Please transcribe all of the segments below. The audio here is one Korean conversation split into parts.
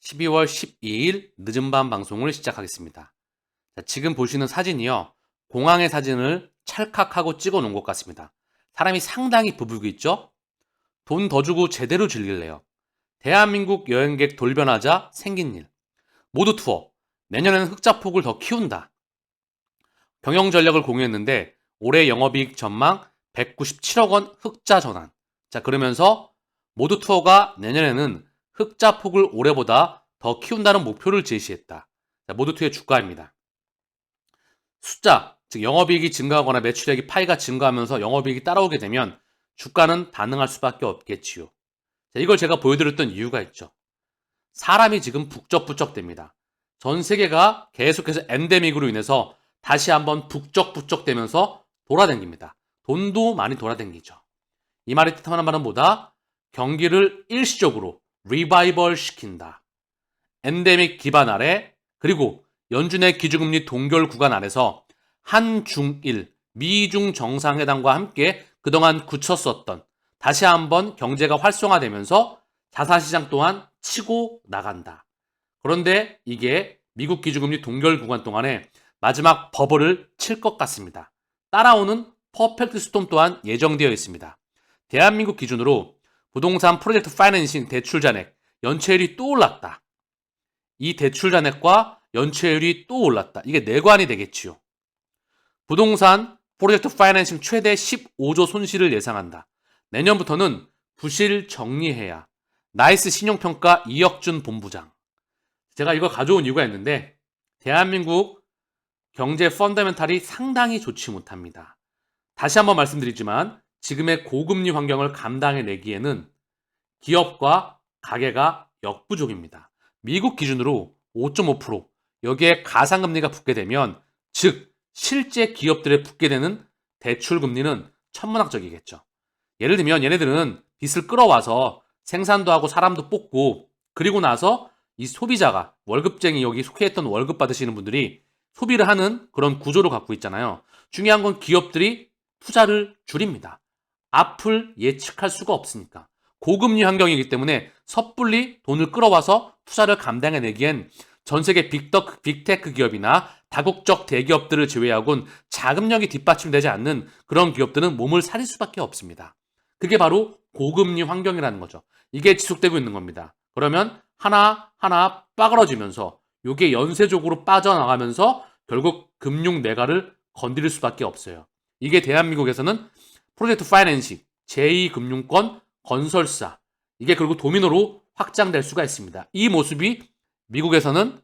12월 12일 늦은 밤 방송을 시작하겠습니다. 자, 지금 보시는 사진이요. 공항의 사진을 찰칵하고 찍어 놓은 것 같습니다. 사람이 상당히 부풀고 있죠? 돈 더 주고 제대로 즐길래요. 대한민국 여행객 돌변하자 생긴 일. 모두 투어. 내년에는 흑자폭을 더 키운다. 경영 전략을 공유했는데 올해 영업이익 전망 197억 원 흑자 전환. 자, 그러면서 모두 투어가 내년에는 흑자폭을 올해보다 더 키운다는 목표를 제시했다. 자, 모두 투어의 주가입니다. 숫자, 즉 영업이익이 증가하거나 매출액이 파이가 증가하면서 영업이익이 따라오게 되면 주가는 반응할 수밖에 없겠지요. 자, 이걸 제가 보여드렸던 이유가 있죠. 사람이 지금 북적북적됩니다. 전 세계가 계속해서 엔데믹으로 인해서 다시 한번 북적북적되면서 돌아다닙니다. 돈도 많이 돌아다니죠. 이 말이 뜻하는 말은 뭐다? 경기를 일시적으로 리바이벌 시킨다. 엔데믹 기반 아래 그리고 연준의 기준금리 동결 구간 아래서 한중일 미중 정상회담과 함께 그동안 굳혔었던 다시 한번 경제가 활성화되면서 자산시장 또한 치고 나간다. 그런데 이게 미국 기준금리 동결 구간 동안에 마지막 버블을 칠 것 같습니다. 따라오는 퍼펙트 스톰 또한 예정되어 있습니다. 대한민국 기준으로 부동산 프로젝트 파이낸싱 대출 잔액 연체율이 또 올랐다. 이 대출 잔액과 연체율이 또 올랐다. 이게 내관이 되겠지요. 부동산 프로젝트 파이낸싱 최대 15조 손실을 예상한다. 내년부터는 부실 정리해야. 나이스 신용평가 이혁준 본부장. 제가 이걸 가져온 이유가 있는데 대한민국 경제 펀더멘탈이 상당히 좋지 못합니다. 다시 한번 말씀드리지만 지금의 고금리 환경을 감당해내기에는 기업과 가계가 역부족입니다. 미국 기준으로 5.5%, 여기에 가상금리가 붙게 되면 즉 실제 기업들에 붙게 되는 대출금리는 천문학적이겠죠. 예를 들면 얘네들은 빚을 끌어와서 생산도 하고 사람도 뽑고 그리고 나서 이 소비자가 월급쟁이 여기 속해있던 월급 받으시는 분들이 소비를 하는 그런 구조를 갖고 있잖아요. 중요한 건 기업들이 투자를 줄입니다. 앞을 예측할 수가 없으니까. 고금리 환경이기 때문에 섣불리 돈을 끌어와서 투자를 감당해내기엔 전 세계 빅테크 기업이나 다국적 대기업들을 제외하고는 자금력이 뒷받침되지 않는 그런 기업들은 몸을 사릴 수밖에 없습니다. 그게 바로 고금리 환경이라는 거죠. 이게 지속되고 있는 겁니다. 그러면 하나하나 빠그러지면서 이게 연쇄적으로 빠져나가면서 결국 금융 내가를 건드릴 수밖에 없어요. 이게 대한민국에서는 프로젝트 파이낸싱, 제2금융권, 건설사 이게 그리고 도미노로 확장될 수가 있습니다. 이 모습이 미국에서는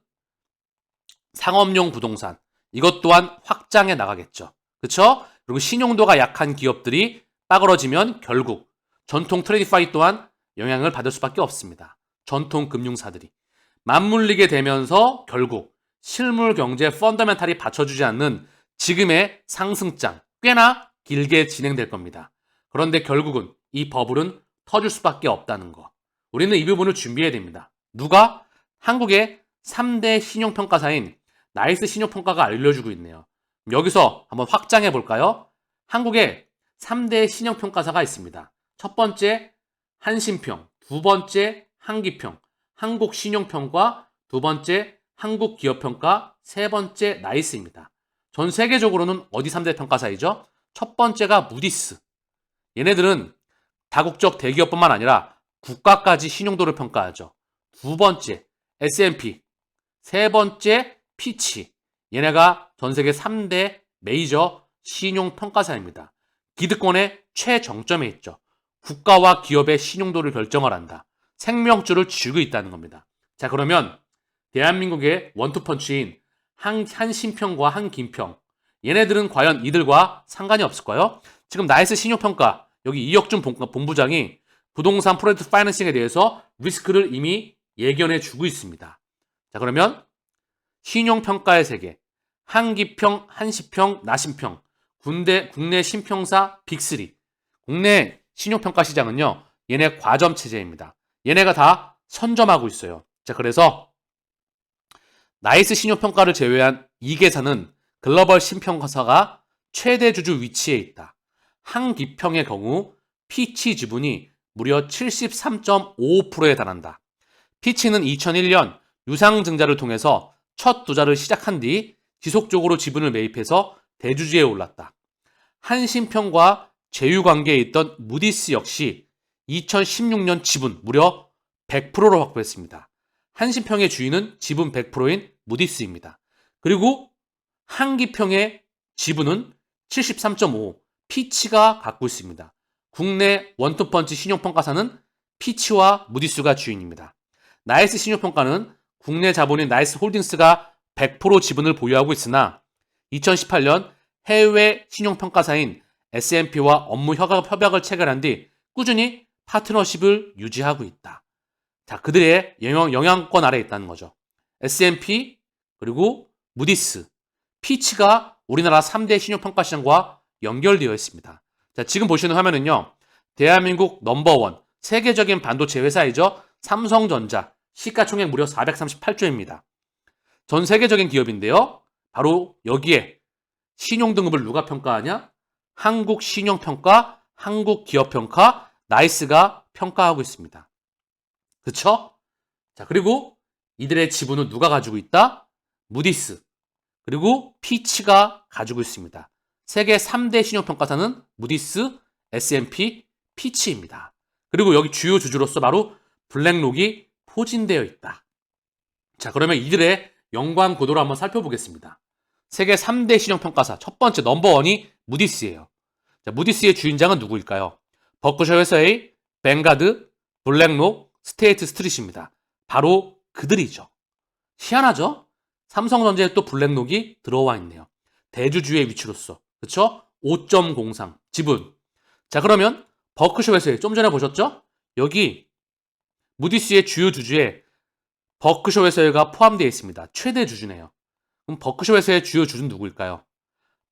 상업용 부동산 이것 또한 확장해 나가겠죠. 그렇죠? 그리고 신용도가 약한 기업들이 빠그러지면 결국 전통 트레디파이 또한 영향을 받을 수밖에 없습니다. 전통 금융사들이 맞물리게 되면서 결국 실물 경제 펀더멘탈이 받쳐주지 않는 지금의 상승장 꽤나 길게 진행될 겁니다. 그런데 결국은 이 버블은 터질 수밖에 없다는 거. 우리는 이 부분을 준비해야 됩니다. 누가? 한국의 3대 신용평가사인 나이스 신용평가가 알려주고 있네요. 여기서 한번 확장해 볼까요? 한국에 3대 신용평가사가 있습니다. 첫 번째 한신평, 두 번째 한기평, 한국신용평가, 두 번째 한국기업평가, 세 번째 나이스입니다. 전 세계적으로는 어디 3대 평가사이죠? 첫 번째가 무디스. 얘네들은 다국적 대기업뿐만 아니라 국가까지 신용도를 평가하죠. 두 번째 S&P, 세 번째 피치. 얘네가 전 세계 3대 메이저 신용평가사입니다. 기득권의 최정점에 있죠. 국가와 기업의 신용도를 결정을 한다. 생명줄을 쥐고 있다는 겁니다. 자, 그러면 대한민국의 원투펀치인 한신평과 한김평 얘네들은 과연 이들과 상관이 없을까요? 지금 나이스 신용평가 여기 이혁준 본부장이 부동산 프로젝트 파이낸싱에 대해서 리스크를 이미 예견해 주고 있습니다. 자, 그러면 신용평가의 세계 한기평, 한시평, 나신평 국내 신평사 빅3 국내 신용평가 시장은요 얘네 과점 체제입니다. 얘네가 다 선점하고 있어요. 자, 그래서 나이스 신용평가를 제외한 2개사는 글로벌 신평가사가 최대 주주 위치에 있다. 한기평의 경우 피치 지분이 무려 73.55%에 달한다. 피치는 2001년 유상증자를 통해서 첫 투자를 시작한 뒤 지속적으로 지분을 매입해서 대주주에 올랐다. 한신평과 제휴관계에 있던 무디스 역시 2016년 지분 무려 100%로 확보했습니다. 한신평의 주인은 지분 100%인 무디스입니다. 그리고 한기평의 지분은 73.5, 피치가 갖고 있습니다. 국내 원투펀치 신용평가사는 피치와 무디스가 주인입니다. 나이스 신용평가는 국내 자본인 나이스 홀딩스가 100% 지분을 보유하고 있으나 2018년 해외 신용평가사인 S&P와 업무 협약을 체결한 뒤 꾸준히 파트너십을 유지하고 있다. 자, 그들의 영향권 아래에 있다는 거죠. S&P 그리고 무디스, 피치가 우리나라 3대 신용평가 시장과 연결되어 있습니다. 자, 지금 보시는 화면은요. 대한민국 넘버원 세계적인 반도체 회사이죠. 삼성전자 시가총액 무려 438조입니다. 전 세계적인 기업인데요. 바로 여기에 신용등급을 누가 평가하냐? 한국신용평가, 한국기업평가, 나이스가 평가하고 있습니다. 그쵸? 자, 그리고 이들의 지분은 누가 가지고 있다? 무디스, 그리고 피치가 가지고 있습니다. 세계 3대 신용평가사는 무디스, S&P, 피치입니다. 그리고 여기 주요 주주로서 바로 블랙록이 포진되어 있다. 자, 그러면 이들의 연관 고도를 한번 살펴보겠습니다. 세계 3대 신용평가사 첫 번째 넘버원이 무디스예요. 자, 무디스의 주인장은 누구일까요? 버크셔 회사의 뱅가드, 블랙록, 스테이트 스트릿입니다. 바로 그들이죠. 희한하죠? 삼성전자에 또 블랙록이 들어와 있네요. 대주주의 위치로서. 그쵸? 5.03 지분. 자, 그러면 버크셔 회사에 좀 전에 보셨죠? 여기 무디스의 주요 주주에 버크셔 회사가 포함되어 있습니다. 최대 주주네요. 그럼 버크셔 회사의 주요 주주는 누구일까요?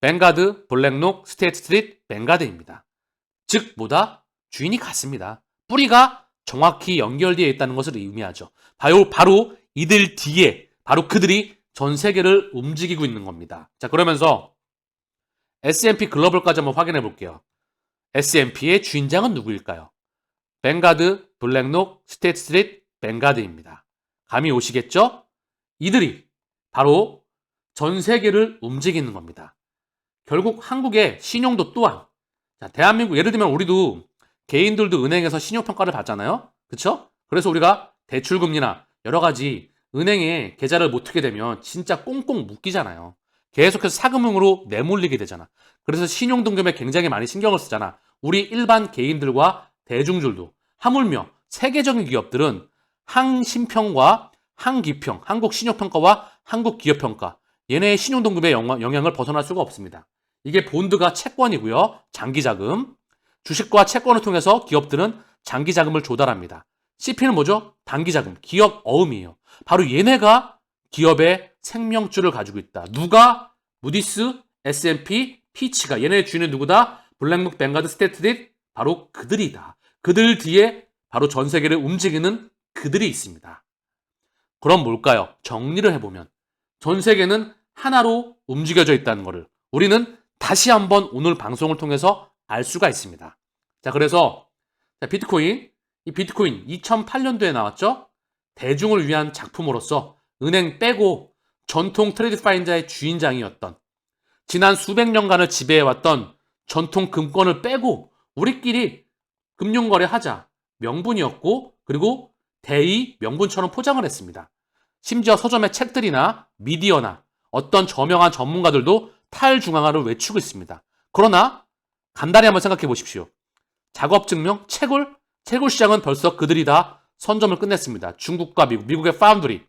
뱅가드, 블랙록, 스테이트 스트릿, 뱅가드입니다. 즉 뭐다? 주인이 같습니다. 뿌리가 정확히 연결되어 있다는 것을 의미하죠. 바로 이들 뒤에 바로 그들이 전 세계를 움직이고 있는 겁니다. 자, 그러면서 S&P 글로벌까지 한번 확인해 볼게요. S&P의 주인장은 누구일까요? 뱅가드, 블랙록, 스테이트 스트릿, 뱅가드입니다. 감이 오시겠죠? 이들이 바로 전 세계를 움직이는 겁니다. 결국 한국의 신용도 또한, 자, 대한민국 예를 들면 우리도 개인들도 은행에서 신용평가를 받잖아요. 그쵸? 그래서 우리가 대출금리나 여러 가지 은행에 계좌를 못 트게 되면 진짜 꽁꽁 묶이잖아요. 계속해서 사금융으로 내몰리게 되잖아. 그래서 신용등급에 굉장히 많이 신경을 쓰잖아. 우리 일반 개인들과 대중들도. 하물며 세계적인 기업들은 한신평과 한기평, 한국신용평가와 한국기업평가, 얘네의 신용등급의 영향을 벗어날 수가 없습니다. 이게 본드가 채권이고요. 장기자금. 주식과 채권을 통해서 기업들은 장기자금을 조달합니다. CP는 뭐죠? 단기자금, 기업 어음이에요. 바로 얘네가 기업의 생명줄을 가지고 있다. 누가? 무디스, S&P, 피치가. 얘네의 주인은 누구다? 블랙록, 뱅가드, 스테이트 바로 그들이다. 그들 뒤에 바로 전 세계를 움직이는 그들이 있습니다. 그럼 뭘까요? 정리를 해보면 전 세계는 하나로 움직여져 있다는 것을 우리는 다시 한번 오늘 방송을 통해서 알 수가 있습니다. 자, 그래서 비트코인, 이 비트코인 2008년도에 나왔죠? 대중을 위한 작품으로서 은행 빼고 전통 트레이드 파인저의 주인장이었던, 지난 수백 년간을 지배해왔던 전통 금권을 빼고 우리끼리 금융거래하자 명분이었고, 그리고 대의 명분처럼 포장을 했습니다. 심지어 서점의 책들이나 미디어나 어떤 저명한 전문가들도 탈중앙화를 외치고 있습니다. 그러나 간단히 한번 생각해 보십시오. 작업증명, 채굴 시장은 벌써 그들이 다 선점을 끝냈습니다. 중국과 미국의 파운드리,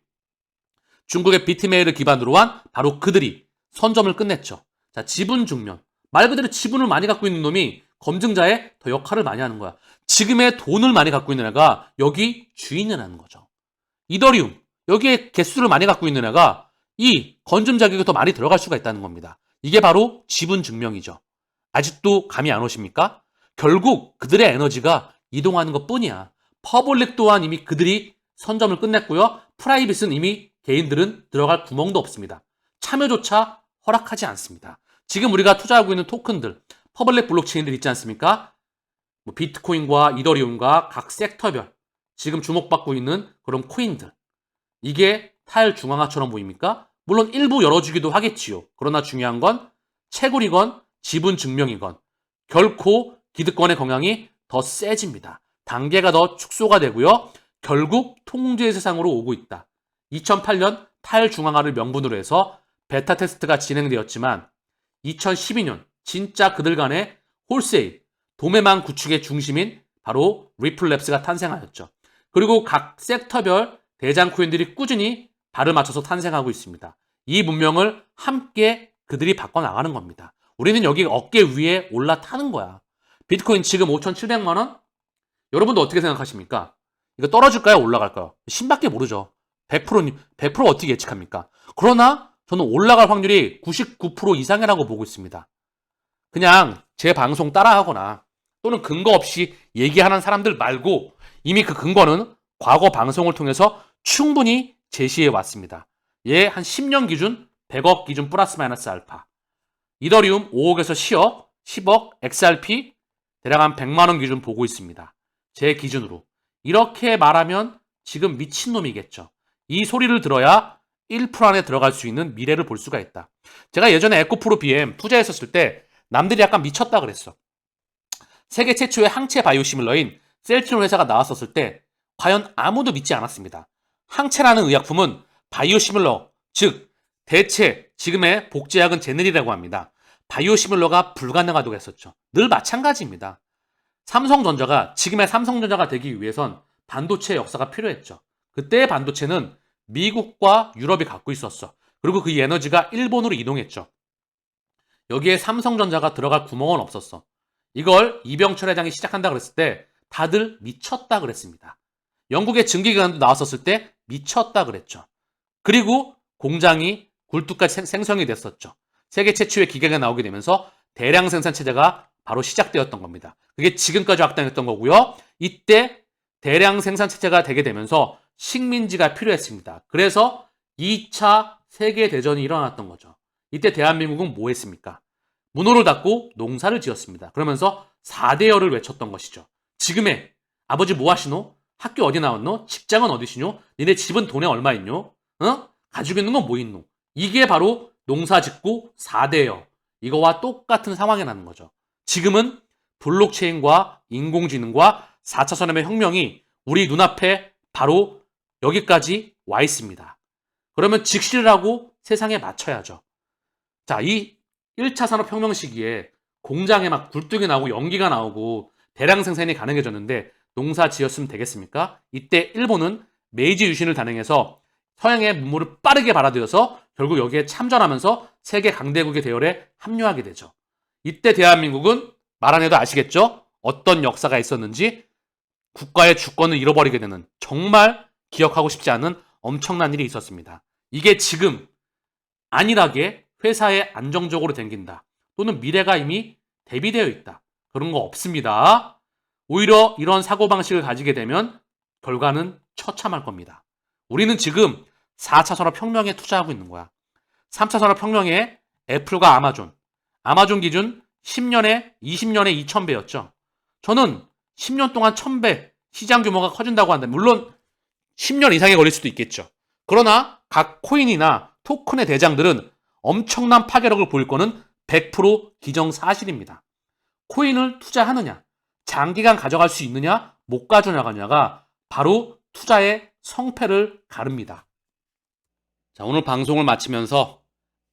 중국의 비트메일을 기반으로 한 바로 그들이 선점을 끝냈죠. 자, 지분 증명. 말 그대로 지분을 많이 갖고 있는 놈이 검증자의 더 역할을 많이 하는 거야. 지금의 돈을 많이 갖고 있는 애가 여기 주인이라는 거죠. 이더리움, 여기에 개수를 많이 갖고 있는 애가 이 건점 자격이 더 많이 들어갈 수가 있다는 겁니다. 이게 바로 지분 증명이죠. 아직도 감이 안 오십니까? 결국 그들의 에너지가 이동하는 것 뿐이야. 퍼블릭 또한 이미 그들이 선점을 끝냈고요. 프라이빗은 이미 개인들은 들어갈 구멍도 없습니다. 참여조차 허락하지 않습니다. 지금 우리가 투자하고 있는 토큰들, 퍼블릭 블록체인들 있지 않습니까? 비트코인과 이더리움과 각 섹터별, 지금 주목받고 있는 그런 코인들. 이게 탈중앙화처럼 보입니까? 물론 일부 열어주기도 하겠지요. 그러나 중요한 건 채굴이건 지분 증명이건 결코 기득권의 경향이 더 세집니다. 단계가 더 축소가 되고요. 결국 통제 세상으로 오고 있다. 2008년 탈중앙화를 명분으로 해서 베타 테스트가 진행되었지만 2012년 진짜 그들 간의 홀세일, 도매망 구축의 중심인 바로 리플랩스가 탄생하였죠. 그리고 각 섹터별 대장 코인들이 꾸준히 발을 맞춰서 탄생하고 있습니다. 이 문명을 함께 그들이 바꿔나가는 겁니다. 우리는 여기 어깨 위에 올라타는 거야. 비트코인 지금 5,700만 원? 여러분도 어떻게 생각하십니까? 이거 떨어질까요? 올라갈까요? 신밖에 모르죠. 100% 어떻게 예측합니까? 그러나 저는 올라갈 확률이 99% 이상이라고 보고 있습니다. 그냥 제 방송 따라하거나 또는 근거 없이 얘기하는 사람들 말고 이미 그 근거는 과거 방송을 통해서 충분히 제시해 왔습니다. 한 10년 기준 100억 기준 플러스 마이너스 알파. 이더리움 5억에서 10억, 10억, XRP 대략 한 100만 원 기준 보고 있습니다. 제 기준으로. 이렇게 말하면 지금 미친놈이겠죠. 이 소리를 들어야 1% 안에 들어갈 수 있는 미래를 볼 수가 있다. 제가 예전에 에코프로 BM 투자했었을 때 남들이 약간 미쳤다 그랬어. 세계 최초의 항체 바이오시밀러인 셀트론 회사가 나왔었을 때 과연 아무도 믿지 않았습니다. 항체라는 의약품은 바이오시밀러, 즉 대체 지금의 복제약은 제네리라고 합니다. 바이오시밀러가 불가능하다고 했었죠. 늘 마찬가지입니다. 삼성전자가 지금의 삼성전자가 되기 위해선 반도체 역사가 필요했죠. 그때의 반도체는 미국과 유럽이 갖고 있었어. 그리고 그 에너지가 일본으로 이동했죠. 여기에 삼성전자가 들어갈 구멍은 없었어. 이걸 이병철 회장이 시작한다 그랬을 때 다들 미쳤다 그랬습니다. 영국의 증기기관도 나왔었을 때 미쳤다 그랬죠. 그리고 공장이 굴뚝까지 생성이 됐었죠. 세계 최초의 기계가 나오게 되면서 대량 생산 체제가 바로 시작되었던 겁니다. 그게 지금까지 확장했던 거고요. 이때 대량 생산 체제가 되게 되면서 식민지가 필요했습니다. 그래서 2차 세계대전이 일어났던 거죠. 이때 대한민국은 뭐 했습니까? 문호를 닫고 농사를 지었습니다. 그러면서 4대열을 외쳤던 것이죠. 지금의 아버지 뭐 하시노? 학교 어디 나왔노? 직장은 어디시뇨? 니네 집은 돈에 얼마 있뇨? 가지고 있는 건 뭐 있노? 이게 바로 농사 짓고 4대열. 이거와 똑같은 상황이 나는 거죠. 지금은 블록체인과 인공지능과 4차 산업의 혁명이 우리 눈앞에 바로 여기까지 와 있습니다. 그러면 직시를 하고 세상에 맞춰야죠. 자, 이 1차 산업혁명 시기에 공장에 막 굴뚝이 나오고 연기가 나오고 대량 생산이 가능해졌는데 농사 지었으면 되겠습니까? 이때 일본은 메이지 유신을 단행해서 서양의 문물을 빠르게 받아들여서 결국 여기에 참전하면서 세계 강대국의 대열에 합류하게 되죠. 이때 대한민국은 말 안 해도 아시겠죠? 어떤 역사가 있었는지 국가의 주권을 잃어버리게 되는 정말 기억하고 싶지 않은 엄청난 일이 있었습니다. 이게 지금 안일하게 회사에 안정적으로 댕긴다. 또는 미래가 이미 대비되어 있다. 그런 거 없습니다. 오히려 이런 사고방식을 가지게 되면 결과는 처참할 겁니다. 우리는 지금 4차 산업혁명에 투자하고 있는 거야. 3차 산업혁명에 애플과 아마존 기준 10년에 20년에 2000배였죠. 저는 10년 동안 1000배 시장 규모가 커진다고 한다. 물론 10년 이상이 걸릴 수도 있겠죠. 그러나 각 코인이나 토큰의 대장들은 엄청난 파괴력을 보일 거는 100% 기정사실입니다. 코인을 투자하느냐, 장기간 가져갈 수 있느냐, 못 가져나가냐가 바로 투자의 성패를 가릅니다. 자, 오늘 방송을 마치면서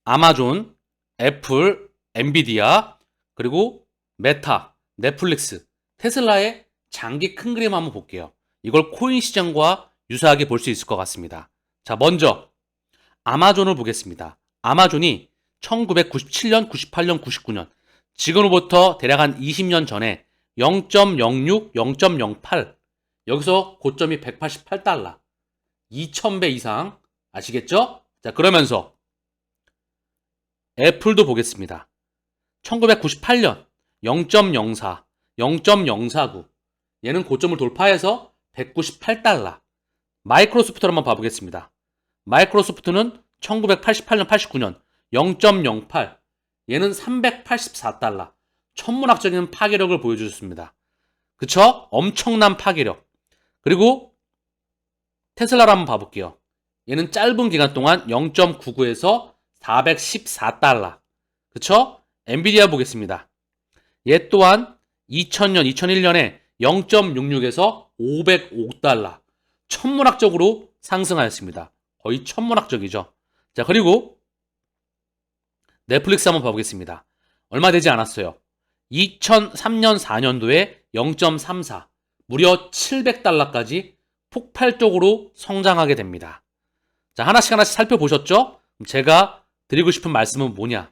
아마존, 애플, 엔비디아, 그리고 메타, 넷플릭스, 테슬라의 장기 큰 그림 한번 볼게요. 이걸 코인 시장과 유사하게 볼 수 있을 것 같습니다. 자, 먼저 아마존을 보겠습니다. 아마존이 1997년, 98년, 99년 지금으로부터 대략 한 20년 전에 0.06, 0.08 여기서 고점이 188달러 2000배 이상 아시겠죠? 자, 그러면서 애플도 보겠습니다. 1998년 0.04, 0.049 얘는 고점을 돌파해서 198달러. 마이크로소프트를 한번 봐보겠습니다. 마이크로소프트는 1988년, 89년 0.08 얘는 384달러. 천문학적인 파괴력을 보여주셨습니다. 그쵸? 엄청난 파괴력. 그리고 테슬라를 한번 봐볼게요. 얘는 짧은 기간 동안 0.99에서 414달러. 그쵸? 엔비디아 보겠습니다. 얘 또한 2000년, 2001년에 0.66에서 505달러. 천문학적으로 상승하였습니다. 거의 천문학적이죠. 자, 그리고 넷플릭스 한번 봐보겠습니다. 얼마 되지 않았어요. 2003년, 4년도에 0.34, 무려 700달러까지 폭발적으로 성장하게 됩니다. 자, 하나씩 살펴보셨죠? 제가 드리고 싶은 말씀은 뭐냐?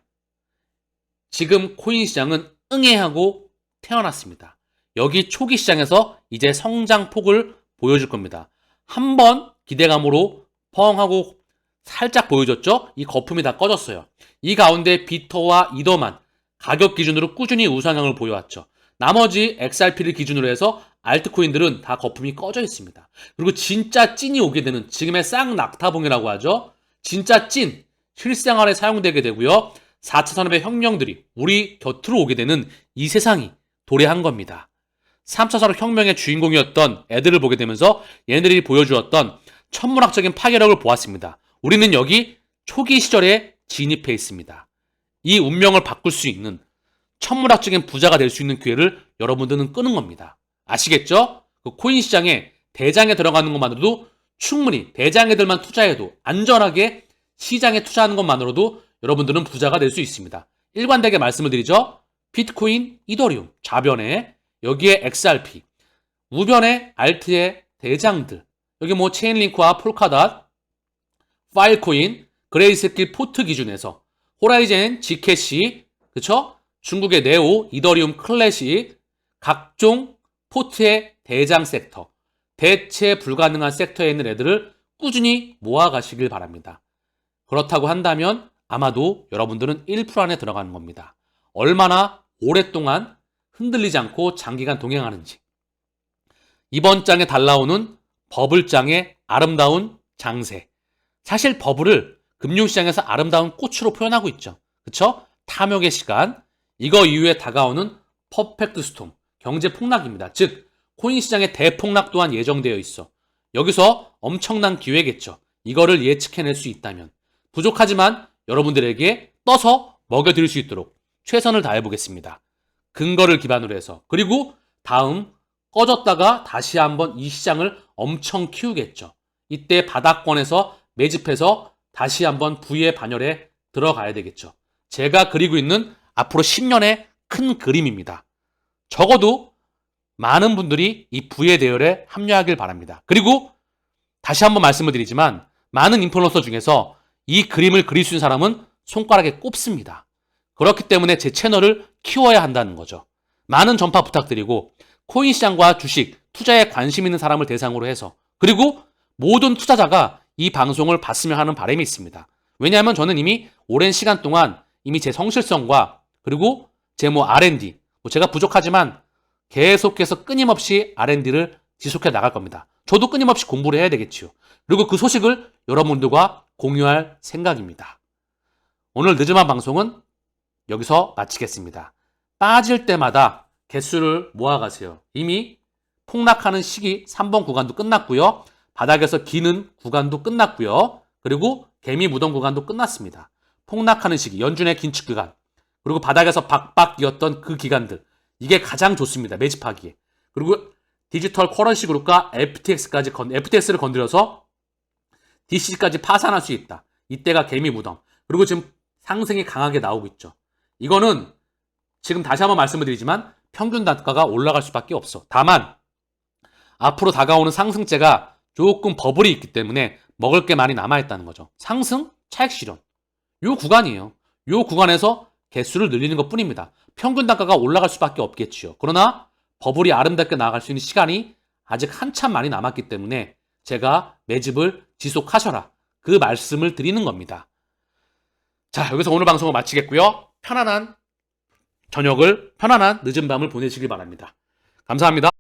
지금 코인 시장은 응애하고 태어났습니다. 여기 초기 시장에서 이제 성장폭을 보여줄 겁니다. 한번 기대감으로 펑 하고 살짝 보여줬죠? 이 거품이 다 꺼졌어요. 이 가운데 비터와 이더만 가격 기준으로 꾸준히 우상향을 보여왔죠. 나머지 XRP를 기준으로 해서 알트코인들은 다 거품이 꺼져 있습니다. 그리고 진짜 찐이 오게 되는 지금의 쌍낙타봉이라고 하죠. 진짜 찐, 실생활에 사용되게 되고요. 4차 산업의 혁명들이 우리 곁으로 오게 되는 이 세상이 도래한 겁니다. 3차 산업 혁명의 주인공이었던 애들을 보게 되면서 얘네들이 보여주었던 천문학적인 파괴력을 보았습니다. 우리는 여기 초기 시절에 진입해 있습니다. 이 운명을 바꿀 수 있는 천문학적인 부자가 될 수 있는 기회를 여러분들은 끄는 겁니다. 아시겠죠? 그 코인 시장에 대장에 들어가는 것만으로도 충분히 대장애들만 투자해도 안전하게 시장에 투자하는 것만으로도 여러분들은 부자가 될 수 있습니다. 일관되게 말씀을 드리죠. 비트코인, 이더리움, 좌변에 여기에 XRP, 우변에 알트의 대장들, 여기 뭐 체인링크와 폴카닷, 파일코인, 그레이스킬 포트 기준에서 호라이젠, 지캐시, 그쵸? 중국의 네오, 이더리움 클래식, 각종 포트의 대장 섹터, 대체 불가능한 섹터에 있는 애들을 꾸준히 모아가시길 바랍니다. 그렇다고 한다면 아마도 여러분들은 1% 안에 들어가는 겁니다. 얼마나 오랫동안 흔들리지 않고 장기간 동행하는지. 이번 장에 달라오는 버블장의 아름다운 장세. 사실 버블을 금융시장에서 아름다운 꽃으로 표현하고 있죠. 그쵸? 탐욕의 시간. 이거 이후에 다가오는 퍼펙트 스톰. 경제 폭락입니다. 즉 코인 시장의 대폭락 또한 예정되어 있어. 여기서 엄청난 기회겠죠. 이거를 예측해낼 수 있다면. 부족하지만 여러분들에게 떠서 먹여드릴 수 있도록 최선을 다해보겠습니다. 근거를 기반으로 해서. 그리고 다음 꺼졌다가 다시 한번 이 시장을 엄청 키우겠죠. 이때 바닥권에서 매집해서 다시 한번 부의 반열에 들어가야 되겠죠. 제가 그리고 있는 앞으로 10년의 큰 그림입니다. 적어도 많은 분들이 이 부의 대열에 합류하길 바랍니다. 그리고 다시 한번 말씀을 드리지만 많은 인플루언서 중에서 이 그림을 그릴 수 있는 사람은 손가락에 꼽습니다. 그렇기 때문에 제 채널을 키워야 한다는 거죠. 많은 전파 부탁드리고 코인 시장과 주식, 투자에 관심 있는 사람을 대상으로 해서 그리고 모든 투자자가 이 방송을 봤으면 하는 바람이 있습니다. 왜냐하면 저는 이미 오랜 시간 동안 이미 제 성실성과 그리고 제 R&D, 제가 부족하지만 계속해서 끊임없이 R&D를 지속해 나갈 겁니다. 저도 끊임없이 공부를 해야 되겠지요. 그리고 그 소식을 여러분들과 공유할 생각입니다. 오늘 늦은밤 방송은 여기서 마치겠습니다. 빠질 때마다 개수를 모아가세요. 이미 폭락하는 시기 3번 구간도 끝났고요. 바닥에서 기는 구간도 끝났고요. 그리고 개미 무덤 구간도 끝났습니다. 폭락하는 시기, 연준의 긴축 기간, 그리고 바닥에서 박박 뛰었던 그 기간들, 이게 가장 좋습니다. 매집하기에. 그리고 디지털 커런시 그룹과 FTX를 건드려서 DC까지 파산할 수 있다. 이때가 개미 무덤. 그리고 지금 상승이 강하게 나오고 있죠. 이거는 지금 다시 한번 말씀을 드리지만 평균 단가가 올라갈 수밖에 없어. 다만 앞으로 다가오는 상승세가 조금 버블이 있기 때문에 먹을 게 많이 남아있다는 거죠. 상승, 차익 실현. 요 구간이에요. 요 구간에서 개수를 늘리는 것 뿐입니다. 평균 단가가 올라갈 수밖에 없겠지요. 그러나 버블이 아름답게 나아갈 수 있는 시간이 아직 한참 많이 남았기 때문에 제가 매집을 지속하셔라. 그 말씀을 드리는 겁니다. 자, 여기서 오늘 방송을 마치겠고요. 편안한 저녁을, 편안한 늦은 밤을 보내시길 바랍니다. 감사합니다.